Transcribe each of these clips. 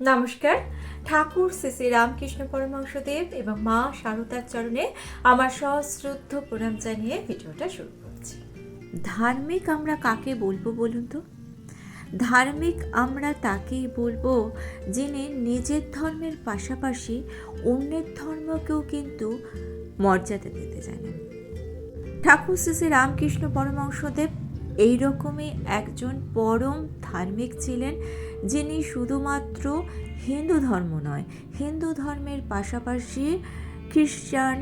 নমস্কার। ঠাকুর শ্রী শ্রী রামকৃষ্ণ পরমহংসদেব এবং মা শারদার চরণে আমার সশ্রদ্ধ প্রণাম জানিয়ে ভিডিওটা শুরু করছি। ধার্মিক আমরা কাকে বলবো বলুন তো? ধার্মিক আমরা তাকেই বলবো যিনি নিজের ধর্মের পাশাপাশি অন্যের ধর্মকেও কিন্তু মর্যাদা দিতে জানেন। ঠাকুর শ্রী শ্রী রামকৃষ্ণ পরমহংসদেব এইরকমই একজন পরম ধার্মিক ছিলেন, যিনি শুধুমাত্র হিন্দু ধর্ম নয়, হিন্দু ধর্মের পাশাপাশি খ্রিস্টান,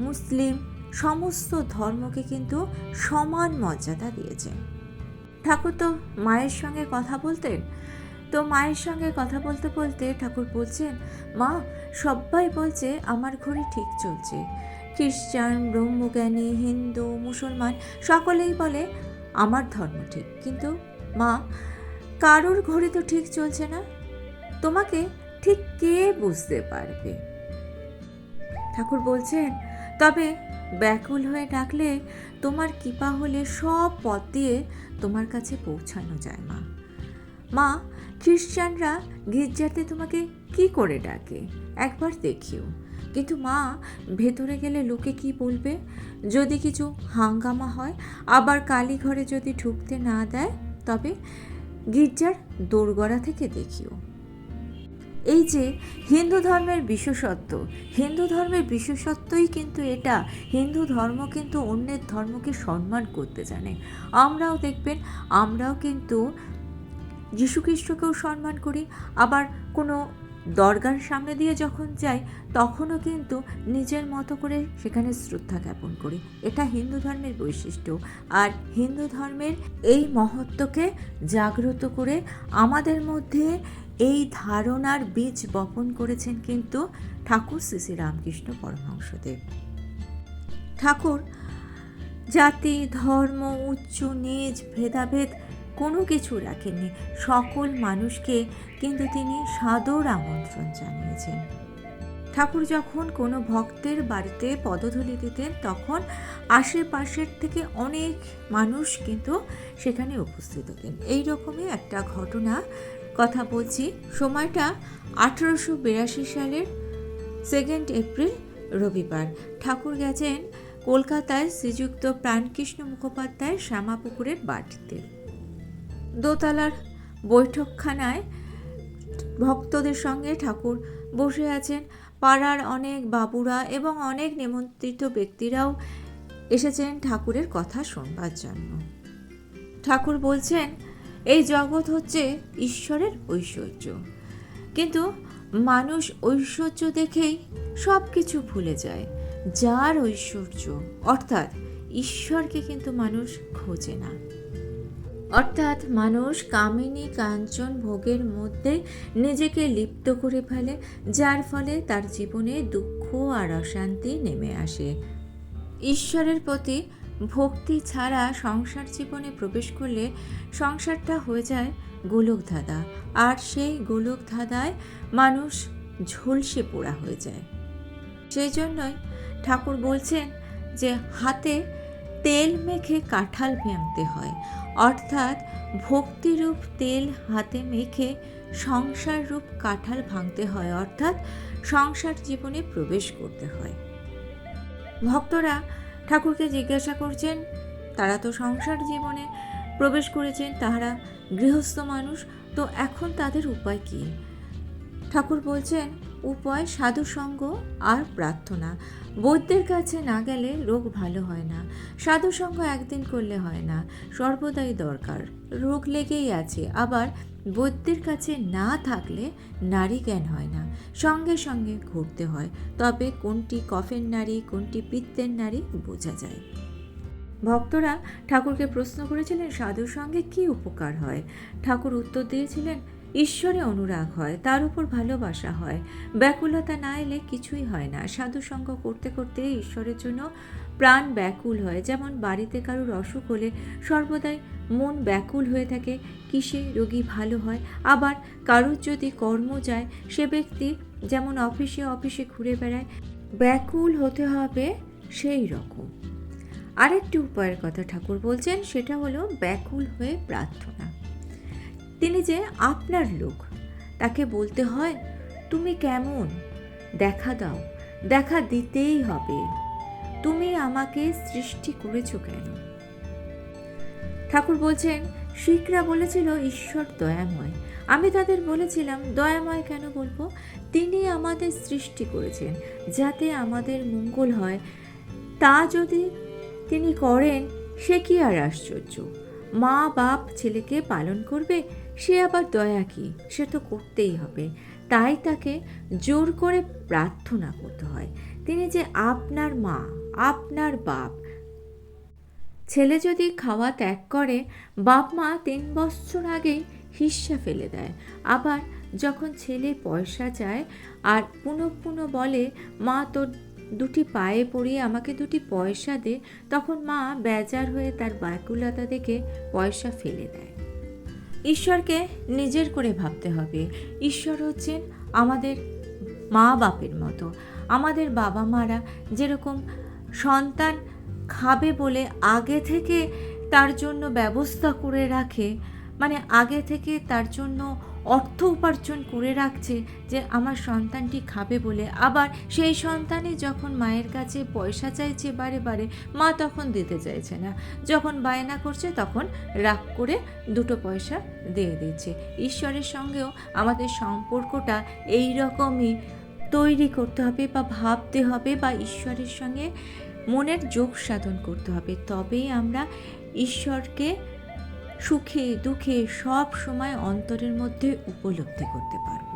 মুসলিম সমস্ত ধর্মকে কিন্তু সমান মর্যাদা দিয়েছেন। ঠাকুর তো মায়ের সঙ্গে কথা বলতেন, তো মায়ের সঙ্গে কথা বলতে বলতে ঠাকুর বলছেন, মা, সবাই বলছে আমার ঘড়ি ঠিক চলছে। খ্রিস্টান, ব্রহ্মজ্ঞানী, হিন্দু, মুসলমান সকলেই বলে আমার ধর্ম ঠিক, কিন্তু মা, কারোর ঘড়ি তো ঠিক চলছে না, তোমাকে ঠিক কে বুঝতে পারবে? ঠাকুর বলছেন, তবে ব্যাকুল হয়ে ডাকলে তোমার কৃপা হলে সব পথ দিয়ে তোমার কাছে পৌঁছানো যায়। মা, মা, খ্রিস্টানরা গির্জাতে তোমাকে কি করে ডাকে একবার দেখিও, কিন্তু মা, ভেতরে গেলে লোকে কি বলবে? যদি কিছু হাঙ্গামা হয়, আবার কালীঘরে যদি ঢুকতে না দেয়, তবে গির্জার দোরগড়া থেকে দেখিও। এই যে হিন্দু ধর্মের বিশেষত্ব, হিন্দু ধর্মের বিশেষত্বই কিন্তু এটা, হিন্দু ধর্ম কিন্তু অন্যের ধর্মকে সম্মান করতে জানে। আমরাও দেখবেন, আমরাও কিন্তু যীশুখ্রিস্টকেও সম্মান করি, আবার কোনো দরগার সামনে দিয়ে যখন যাই তখনও কিন্তু নিজের মতো করে সেখানে শ্রদ্ধা জ্ঞাপন করি। এটা হিন্দু ধর্মের বৈশিষ্ট্য। আর হিন্দু ধর্মের এই মহত্বকে জাগ্রত করে আমাদের মধ্যে এই ধারণার বীজ বপন করেছেন কিন্তু ঠাকুর শ্রী শ্রী রামকৃষ্ণ পরমহংসদেব। ঠাকুর জাতি, ধর্ম, উচ্চ নীচ ভেদাভেদ কোনো কিছু রাখেননি, সকল মানুষকে কিন্তু তিনি সাদর আমন্ত্রণ জানিয়েছেন। ঠাকুর যখন কোনো ভক্তের বাড়িতে পদধূলি দিতেন, তখন আশেপাশের থেকে অনেক মানুষ কিন্তু সেখানে উপস্থিত হতেন। এইরকমই একটা ঘটনা কথা বলছি। সময়টা 1882 সালের 2 এপ্রিল রবিবার। ঠাকুর গেছেন কলকাতায় শ্রীযুক্ত প্রাণকৃষ্ণ মুখোপাধ্যায়ের শ্যামাপুকুরের বাড়িতে। দোতলার বৈঠকখানায় ভক্তদের সঙ্গে ঠাকুর বসে আছেন। পাড়ার অনেক বাবুরা এবং অনেক নিমন্ত্রিত ব্যক্তিরাও এসেছেন ঠাকুরের কথা শুনবার জন্য। ঠাকুর বলছেন, এই জগৎ হচ্ছে ঈশ্বরের ঐশ্বর্য, কিন্তু মানুষ ঐশ্বর্য দেখেই সব কিছু ভুলে যায়। যার ঐশ্বর্য অর্থাৎ ঈশ্বরকে কিন্তু মানুষ খোঁজে না, অর্থাৎ মানুষ কামিনী কাঞ্চন ভোগের মধ্যে নিজেকে লিপ্ত করে ফেলে, যার ফলে তার জীবনে দুঃখ আর অশান্তি নেমে আসে। ঈশ্বরের প্রতি ভক্তি ছাড়া সংসার জীবনে প্রবেশ করলে সংসারটা হয়ে যায় গোলকধাঁধা, আর সেই গোলকধাঁধায় মানুষ ঝলসে পোড়া হয়ে যায়। সেই জন্যই ঠাকুর বলছেন যে হাতে তেল মেখে কাঁঠাল ভাঙতে হয়, অর্থাৎ ভক্তিরূপ তেল হাতে মেখে সংসার রূপ কাঁঠাল ভাঙতে হয়, অর্থাৎ সংসার জীবনে প্রবেশ করতে হয়। ভক্তরা ঠাকুরকে জিজ্ঞাসা করছেন, তারা তো সংসার জীবনে প্রবেশ করেছেন, তাহারা গৃহস্থ মানুষ, তো এখন তাদের উপায় কি? ঠাকুর বলছেন, উপায় সাধুসঙ্গ আর প্রার্থনা। বৈদ্যের কাছে না গেলে রোগ ভালো হয় না, সাধুসঙ্গ একদিন করলে হয় না, সর্বদাই দরকার। রোগ লেগেই আছে, আবার বৈদ্যের কাছে না থাকলে নারী জ্ঞান হয় না, সঙ্গে সঙ্গে ঘুরতে হয়, তবে কোনটি কফের নারী কোনটি পিত্তের নারী বোঝা যায়। ভক্তরা ঠাকুরকে প্রশ্ন করেছিলেন, সাধুর সঙ্গে কী উপকার হয়? ঠাকুর উত্তর দিয়েছিলেন, ঈশ্বরে অনুরাগ হয়, তার উপর ভালোবাসা হয়, ব্যাকুলতা না এলে কিছুই হয় না। সাধুসঙ্গ করতে করতে ঈশ্বরের জন্য প্রাণ ব্যাকুল হয়। যেমন বাড়িতে কারোর অসুখ হলে সর্বদাই মন ব্যাকুল হয়ে থাকে, কিসে রোগী ভালো হয়। আবার কারোর যদি কর্ম যায়, সে ব্যক্তি যেমন অফিসে অফিসে ঘুরে বেড়ায়, ব্যাকুল হতে হবে সেই রকম। আরেকটি উপায়ের কথা ঠাকুর বলছেন, সেটা হলো ব্যাকুল হয়ে প্রার্থনা। তিনি যে আপনার লোক, তাকে বলতে হয়, তুমি কেমন, দেখা দাও, দেখা দিতেই হবে, তুমি আমাকে সৃষ্টি করেছো কেন? ঠাকুর বলছেন, শিখরা বলেছিল ঈশ্বর দয়াময়। আমি তাদের বলেছিলাম, দয়াময় কেন বলবো? তিনি আমাদের সৃষ্টি করেছেন যাতে আমাদের মঙ্গল হয়। তা যদি তিনি করেন, সে কি আর আশ্চর্য? মা বাপ ছেলেকে পালন করবে, সে আবার দয়া কি? সে তো করতেই হবে। তাই তাকে জোর করে প্রার্থনা করতে হয়। তিনি যে আপনার মা, আপনার বাপ। ছেলে যদি খাওয়া ত্যাগ করে, বাপ মা 3 বছর আগেই হিস্সা ফেলে দেয়। আবার যখন ছেলে পয়সা চায় আর পুনঃ বলে, মা তোর 2টি পায়ে পড়িয়ে আমাকে 2টি পয়সা দে, তখন মা বেজার হয়ে তার ব্যাকুলতা দেখে পয়সা ফেলে দেয়। ঈশ্বরকে নিজের করে ভাবতে হবে। ঈশ্বর হচ্ছেন আমাদের মা বাপের মতো। আমাদের বাবা মারা যেরকম সন্তান খাবে বলে আগে থেকে তার জন্য ব্যবস্থা করে রাখে, মানে আগে থেকে তার জন্য অর্থ উপার্জন করে রাখছে যে আমার সন্তানটি খাবে বলে, আবার সেই সন্তানই যখন মায়ের কাছে পয়সা চাইছে বারে বারে, মা তখন দিতে চাইছে না। যখন বায়না করছে তখন রাগ করে 2টো পয়সা দিয়ে দিচ্ছে। ঈশ্বরের সঙ্গেও আমাদের সম্পর্কটা এই রকমই তৈরি করতে হবে বা ভাবতে হবে, বা ঈশ্বরের সঙ্গে মনের যোগ সাধন করতে হবে। তবেই আমরা ঈশ্বরকে সুখে দুঃখে সব সময় অন্তরের মধ্যে উপলব্ধি করতে পারব।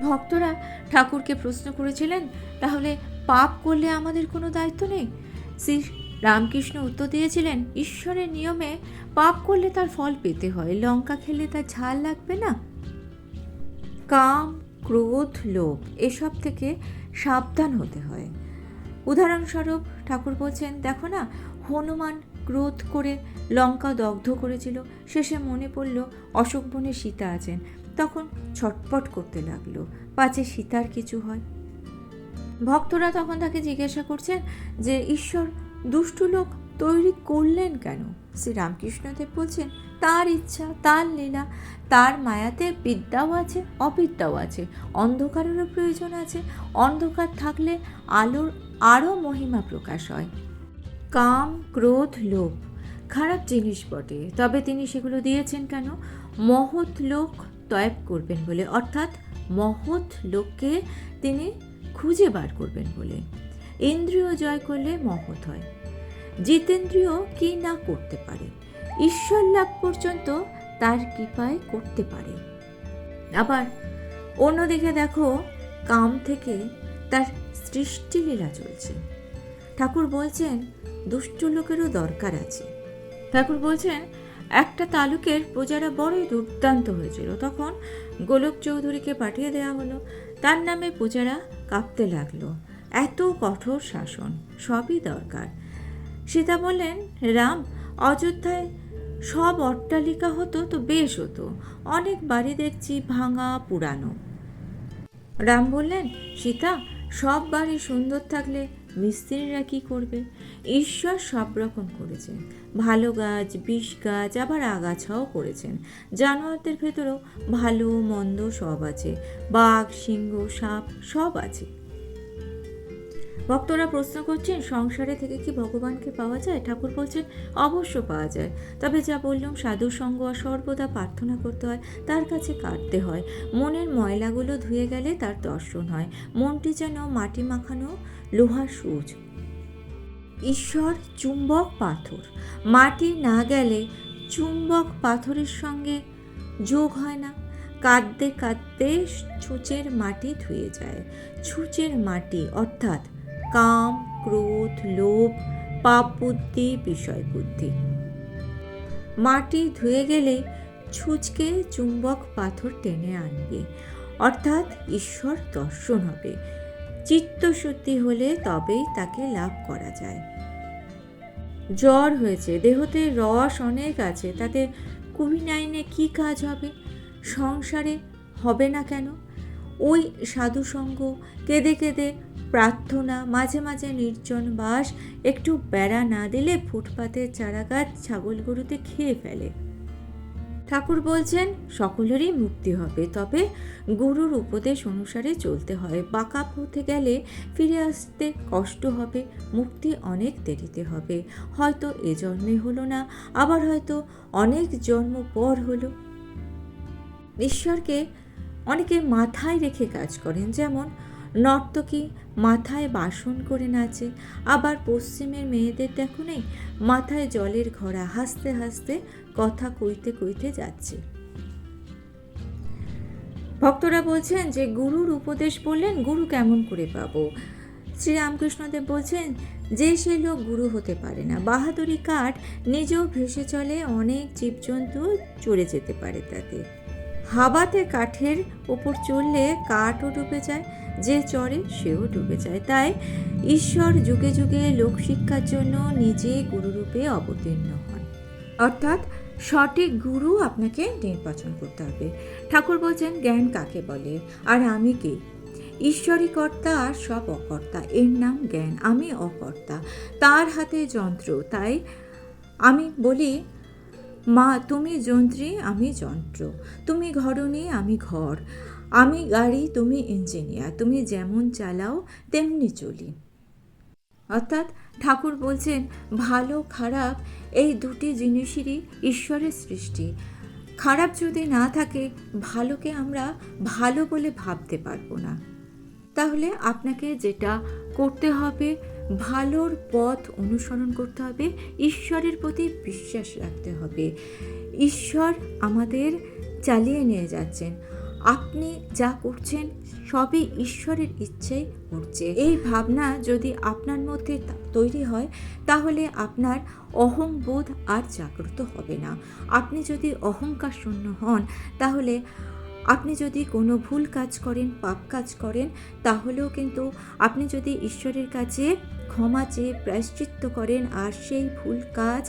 ভক্তরা ঠাকুরকে প্রশ্ন করেছিলেন, তাহলে পাপ করলে আমাদের কোনো দায়িত্ব নেই? শ্রী রামকৃষ্ণ উত্তর দিয়েছিলেন, ঈশ্বরের নিয়মে পাপ করলে তার ফল পেতে হয়। লঙ্কা খেলে তার ঝাল লাগবে না? কাম, ক্রোধ, লোভ এসব থেকে সাবধান হতে হয়। উদাহরণস্বরূপ ঠাকুর বলছেন, দেখো না, হনুমান ক্রোধ করে লঙ্কা দগ্ধ করেছিল। শেষে মনে পড়ল অশোক বনে সীতা আছেন, তখন ছটপট করতে লাগলো, পাছে সীতার কিছু হয়। ভক্তরা তখন তাকে জিজ্ঞাসা করছেন যে ঈশ্বর দুষ্টু লোক তৈরি করলেন কেন? শ্রী রামকৃষ্ণদেব বলছেন, তার ইচ্ছা, তার লীলা, তার মায়াতে বিদ্যাও আছে, অবিদ্যাও আছে, অন্ধকারেরও প্রয়োজন আছে। অন্ধকার থাকলে আলোর আরও মহিমা প্রকাশ হয়। কাম, ক্রোধ, লোভ খারাপ জিনিস বটে, তবে তিনি সেগুলো দিয়েছেন কেন? মহৎ লোক ত্যাগ করবেন বলে, অর্থাৎ মহৎ লোককে তিনি খুঁজে বার করবেন বলে। ইন্দ্রিয় জয় করলে মহৎ হয়। জিতেন্দ্রিয় কি না করতে পারে, ঈশ্বর লাভ পর্যন্ত তার কৃপায় করতে পারে। আবার অন্যদিকে দেখো, কাম থেকে তার সৃষ্টিলীলা চলছে। ঠাকুর বলছেন, দুষ্ট লোকেরও দরকার আছে। ঠাকুর বলছেন, একটা তালুকের প্রজারা বড়ই দুর্দান্ত হয়েছিল, তখন গোলক চৌধুরীকে পাঠিয়ে দেওয়া হলো। তার নামে প্রজারা কাঁপতে লাগলো। এত কঠোর শাসন, সবই দরকার। সীতা বললেন, রাম, অযোধ্যায় সব অট্টালিকা হতো তো বেশ হতো, অনেক বাড়ি দেখছি ভাঙা পুরানো। রাম বললেন, সীতা, সব বাড়ি সুন্দর থাকলে মিস্ত্রিরা কি করবে? ঈশ্বর সব রকম করেছেন, ভালো গাছ, বিষ গাছ, আবার আগাছাও করেছেন। জানোয়ারদের ভেতরেও ভালো মন্দ সব আছে, বাঘ, সিংহ, সাপ সব আছে। ভক্তরা প্রশ্ন করছেন, সংসারে থেকে কি ভগবানকে পাওয়া যায়? ঠাকুর বলছেন, অবশ্য পাওয়া যায়, তবে যা বললাম, সাধু সঙ্গ আর সর্বদা প্রার্থনা করতে হয়, তার কাছে কাটতে হয়। মনের ময়লাগুলো ধুয়ে গেলে তার দর্শন হয়। মনটি যেন মাটি মাখানো লোহার সুচ। ঈশ্বর চুম্বক পাথর, মাটি না গেলে চুম্বক পাথরের সঙ্গে যোগ হয় না। কাঁদতে কাঁদতে ছুঁচের মাটি ধুয়ে যায়। ছুঁচের মাটি অর্থাৎ কাম, ক্রোধ, লোভ, পাপ বুদ্ধি, বিষয় বুদ্ধি। মাটি ধুয়ে গেলে ছুঁচকে চুম্বক পাথর টেনে আনবে, অর্থাৎ ঈশ্বর দর্শন হবে। চিত্তশুদ্ধি হলে তবেই তাকে লাভ করা যায়। জ্বর হয়েছে, দেহতে রস অনেক আছে, তাতে কুইনাইনে কি কাজ হবে? সংসারে হবে না কেন? ওই সাধুসঙ্গ, কেঁদে কেঁদে প্রার্থনা, মাঝে মাঝে নির্জন বাস, একটু বেড়া না দিলে ফুটপাতের চারা গাছ ছাগল গরুতে খেয়ে ফেলে। ঠাকুর বলছেন সকলেরই মুক্তি হবে, তবে গুরুর উপদেশ অনুসারে চলতে হয়। বাঁকা পথে গেলে ফিরে আসতে কষ্ট হবে, মুক্তি অনেক দেরিতে হবে। হয়তো এ জন্মে হলো না, আবার হয়তো অনেক জন্ম পর হলো। ঈশ্বরকে অনেকে মাথায় রেখে কাজ করেন, যেমন নর্তকী মাথায় বাসন করে নাচে। আবার পশ্চিমের মেয়েদের দেখো নেই, মাথায় জলের ঘড়া, হাসতে হাসতে কথা কইতে কইতে যাচ্ছে। ভক্তরা বলছেন যে গুরুর উপদেশ বললেন, গুরু কেমন করে পাবো? শ্রীরামকৃষ্ণদেব বলছেন যে সে লোক গুরু হতে পারে না। বাহাদুরি কাঠ নিজেও ভেসে চলে, অনেক জীবজন্তু চড়ে যেতে পারে তাতে। হাওয়াতে কাঠের ওপর চললে কাঠও ডুবে যায়, যে চড়ে সেও ডুবে যায়। তাই ঈশ্বর যুগে যুগে লোকশিক্ষার জন্য নিজে গুরুরূপে অবতীর্ণ হন, অর্থাৎ সঠিক গুরু আপনাকে নির্বাচন করতে হবে। ঠাকুর বলছেন জ্ঞান কাকে বলে, আর আমি কে? ঈশ্বরই কর্তা আর সব অকর্তা, এর নাম জ্ঞান। আমি অকর্তা, তার হাতে যন্ত্র। তাই আমি বলি, মা তুমি যন্ত্রী, আমি যন্ত্র। তুমি ঘরণী, আমি ঘর। আমি গাড়ি, তুমি ইঞ্জিনিয়ার। তুমি যেমন চালাও তেমনি চলি। অর্থাৎ ঠাকুর বলছেন ভালো খারাপ এই দুটি জিনিসেরই ঈশ্বরের সৃষ্টি। খারাপ যদি না থাকে, ভালোকে আমরা ভালো বলে ভাবতে পারবো না। তাহলে আপনাকে যেটা করতে হবে, ভালোর পথ অনুসরণ করতে হবে, ঈশ্বরের প্রতি বিশ্বাস রাখতে হবে। ঈশ্বর আমাদের চালিয়ে নিয়ে যাচ্ছেন। আপনি যা করছেন সবই ঈশ্বরের ইচ্ছেই করছে। এই ভাবনা যদি আপনার মধ্যে তৈরি হয়, তাহলে আপনার অহংবোধ আর জাগ্রত হবে না। আপনি যদি অহংকার শূন্য হন, তাহলে আপনি যদি কোনো ভুল কাজ করেন, পাপ কাজ করেন, তাহলেও কিন্তু আপনি যদি ঈশ্বরের কাছে ক্ষমা চেয়ে প্রায়শ্চিত্ত করেন আর সেই ভুল কাজ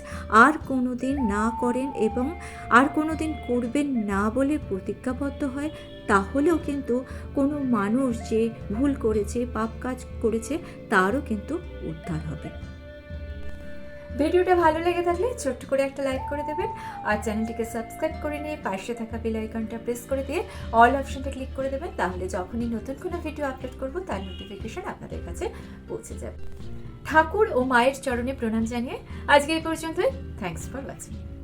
আর কোনো দিন না করেন এবং আর কোনো দিন করবেন না বলে প্রতিজ্ঞাবদ্ধ হয়, তাহলেও কিন্তু কোনো মানুষ যে ভুল করেছে, পাপ কাজ করেছে, তারও কিন্তু উদ্ধার হবে। ভিডিওটা ভালো লেগে থাকলে ছোট্ট করে একটা লাইক করে দেবেন, আর চ্যানেলটিকে সাবস্ক্রাইব করে নিয়ে পাশে থাকা বেল আইকনটা প্রেস করে দিয়ে অল অপশনটা ক্লিক করে দেবেন। তাহলে যখনই নতুন কোনো ভিডিও আপলোড করব, তার নোটিফিকেশন আপনাদের কাছে পৌঁছে যাবে। ঠাকুর ও মায়ের চরণে প্রণাম জানিয়ে আজকে এই পর্যন্তই। Thanks for watching.